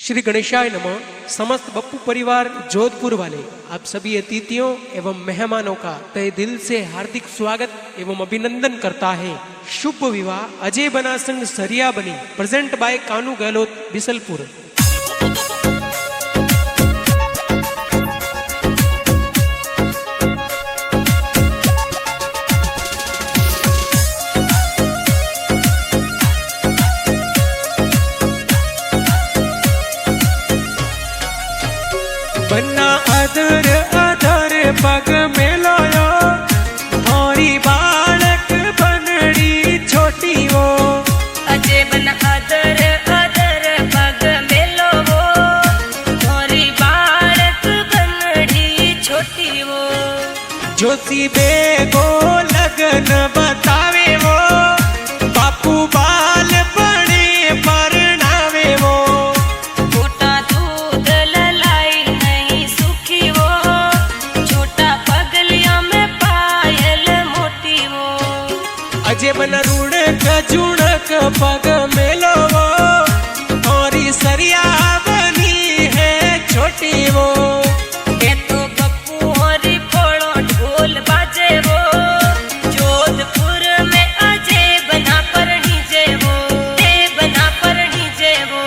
श्री गणेशाय नमः। समस्त बप्पू परिवार जोधपुर वाले आप सभी अतिथियों एवं मेहमानों का तहे दिल से हार्दिक स्वागत एवं अभिनंदन करता है। शुभ विवाह अजय बना संघ सरिया बनी प्रेजेंट बाय कानू गहलोत बिसलपुर। बन्ना अदर अदर पग मेलोयो मोरी बालक बनड़ी छोटी वो अजय बन अदर अदर पग मेलो वो मोरी बालक बनड़ी छोटी वो जोशी बेगो लगन बतावे वो बापू बाल बने परनावे वो छोटा दूध ललाई नहीं सुखी वो छोटा पगलिया में पायल मोटी वो अजय बन रूणक जुणक पग मेलो वो मोरी सरिया बनी है छोटी वो ये तो बप्पू हरी फोड़ो ढोल बाजे वो जोधपुर में अजय बना परणी जे वो बना परणी जे वो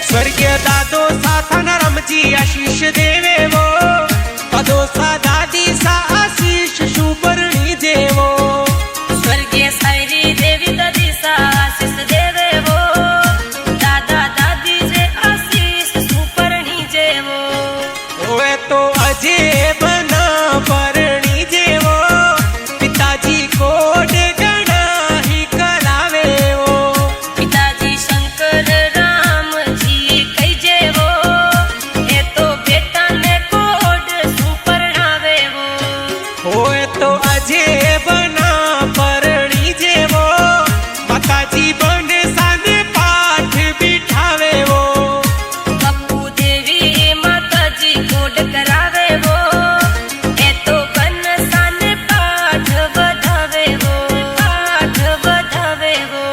स्वर्गीय दादो साथन रमजी आशीष देवे वो पदो सा दादी सा आशीष शुभरणी देवो स्वर्गीय सायरी देवी दादी सा आशीष देवे वो दादा दादी जे आशीष सुपरणी जे वो ओए तो अजय बना परणी जेवो पिताजी कोड गणा ही करावे वो पिताजी शंकर राम जी कई जे वो ये तो बेटा ने कोड सुपरणावे वो ओए तो अजय बना परणी जेवो माताजी बने साने पाठ बिठावे वो बप्पू देवी माता जी कोड करावे वो ये तो बन सन पाठ बधावे वो पाठ बधावे वो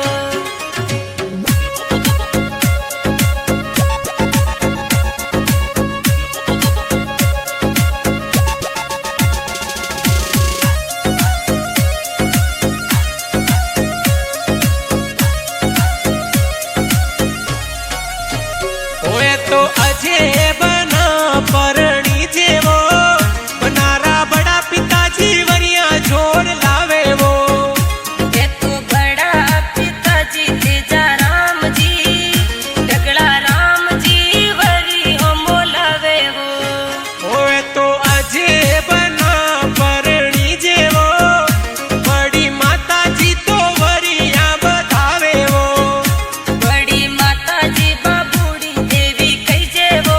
ओए तो अजय बना परणी जेवो बनारा बड़ा पिताजी वरिया जोड़ लावे वो ये तो बड़ा पिताजी तेजा राम जी डगड़ा राम जी वरी हो मोलावे वो ओए तो अजय बना परणी जेवो बड़ी माता जी तो वरिया बतावे वो बड़ी माता जी बाबूड़ी देवी कई जे वो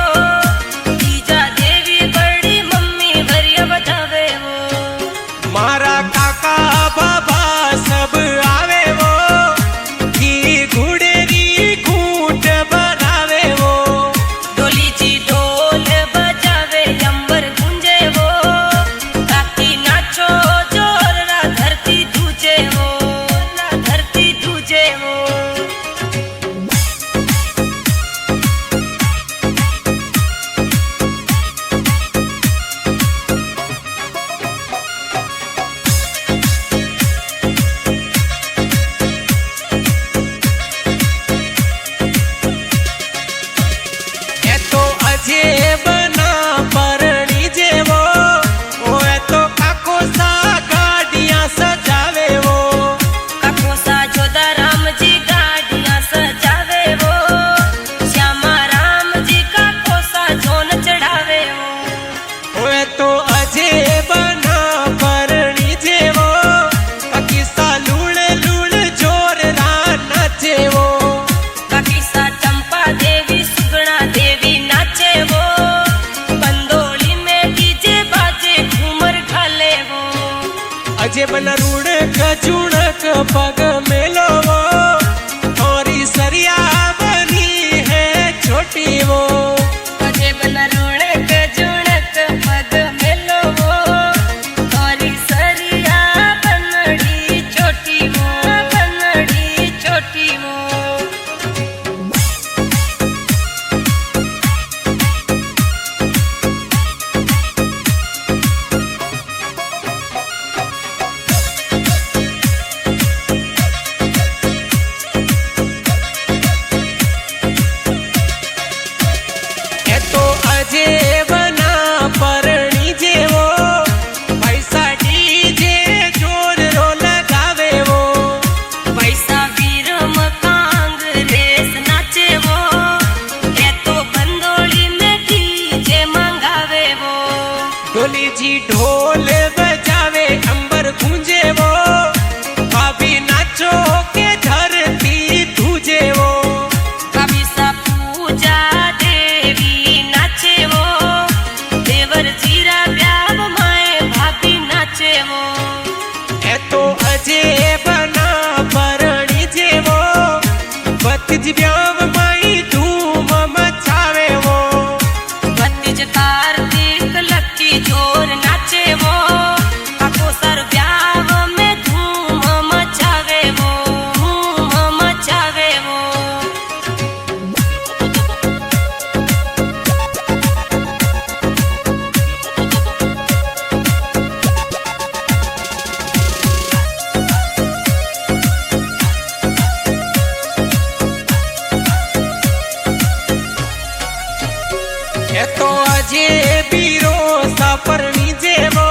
सापरणी जेवो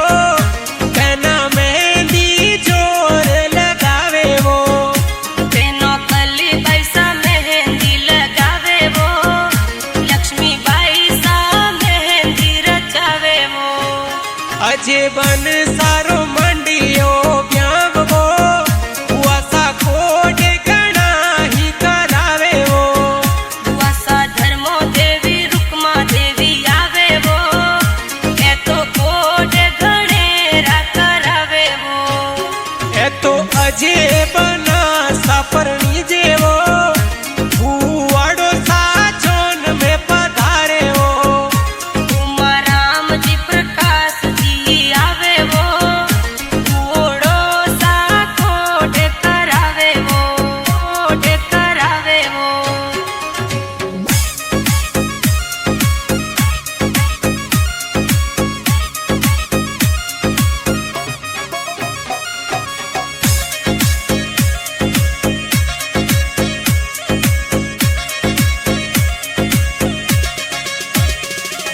तेना मेहंदी जोर लगावे वो तेनो कली पैसा मेहंदी लगावे वो लक्ष्मी बाई सा मेहंदी रचावे वो अजे बन सारो मंडियो ब्यावो वासा कोट घणा ही करावे वो वासा धर्मो देवी रुक्मा देवी आवे वो ए तो कोट घणेरा करावे वो ए तो अजे बना सापरणी जेवो भूवाड़ो साजोन में पधारे वो उमा राम जी प्रकाश जी आवे वो ओड़ो सा कोट करावे वो कोट करावे वो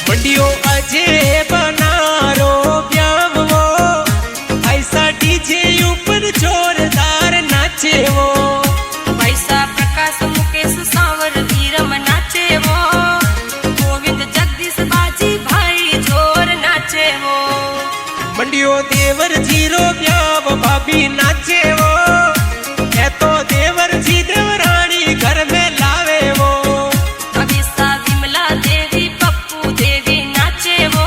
मंडियो अजे बनारो ब्यावो ऐसा डीजे ऊपर जोरदार नाचे वो पैसा प्रकाश मुकेश सांवर वीरम नाचे वो गोविंद जगदीश बाजी भाई जोर नाचे वो मंडियो देवर जीरो ब्याव भाभी नाचे वो ए तो देवर जी देवरानी घर में लावे वो अभिसा विमला देवी पप्पू देवी नाचे वो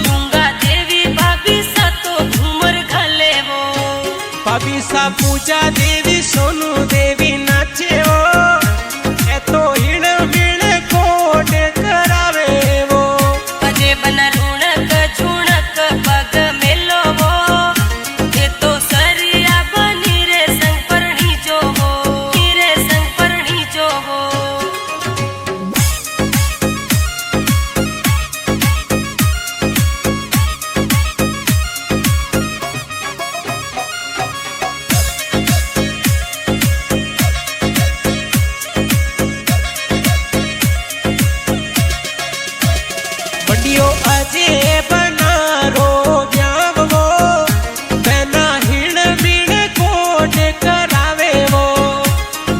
लुंगा देवी भाभी सा तो घूमर घले वो भाभी सा पूजा देवी सोनू देवी नाचे वो ए तो हिण मिण कोट करावे वो अजे बन रुणक झुणक पग मेलो वो ये तो सरिया बनी रे संग परणी जो हो रे संग परणी जो हो मंडियो अजे बनारो ब्यावो तेना हिण मिण कोट करावे वो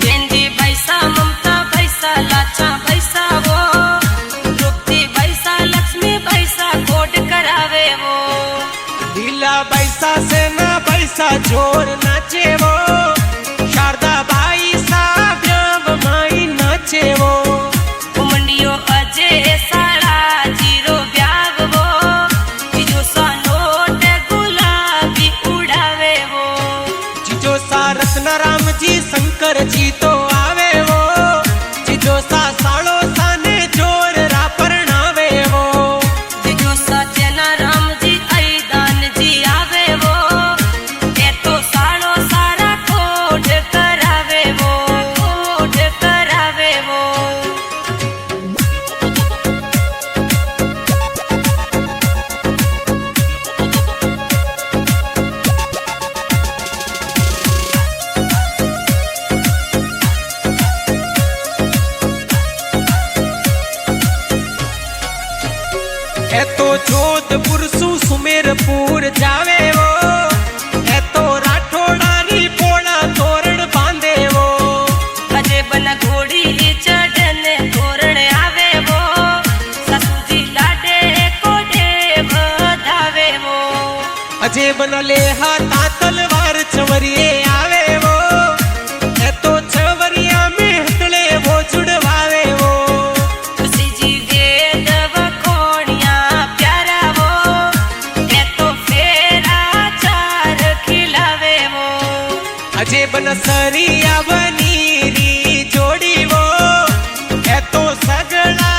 गेंदी भैसा ममता भैसा लाचा भैसा वो तृप्ति भैसा लक्ष्मी भैसा कोट करावे वो लीला बैसा सेना बैसा जोर नाचे वो शारदा बाई सा ब्याव माई नाचे वो मंडियो अजे साड़ा जीरो ब्याव वो जीजो सा नोट गुलाबी उड़ावे वो जिजो सा रत्न राम जी शंकर जी तो आवे वो जिजो सा सालो साने जोर रा परणावे वो जीजो सा जना राम जी ऐदान जी आवे वो ए तो सालो सारा कोट करावे वो कोट करावे वो ए तो जोधपुर सु सुमेरपुर जावे वो ए तो राठोड़ानी पोड़ा तोरण बांधे वो अजे बन घोड़ी चढ़न तोरण आवे वो ससुजी लाडे कोडे बधावे वो अजे बन लेहा ता तलवार चवरिए आवे वो ए तो चवरिया में हटले वो जुड़वावे वो तुसी जी वेद वखोणिया प्यारा वो ए तो फेरा चार खिलावे वो अजे बन सरिया बनी री जोड़ी वो ए तो सगड़ा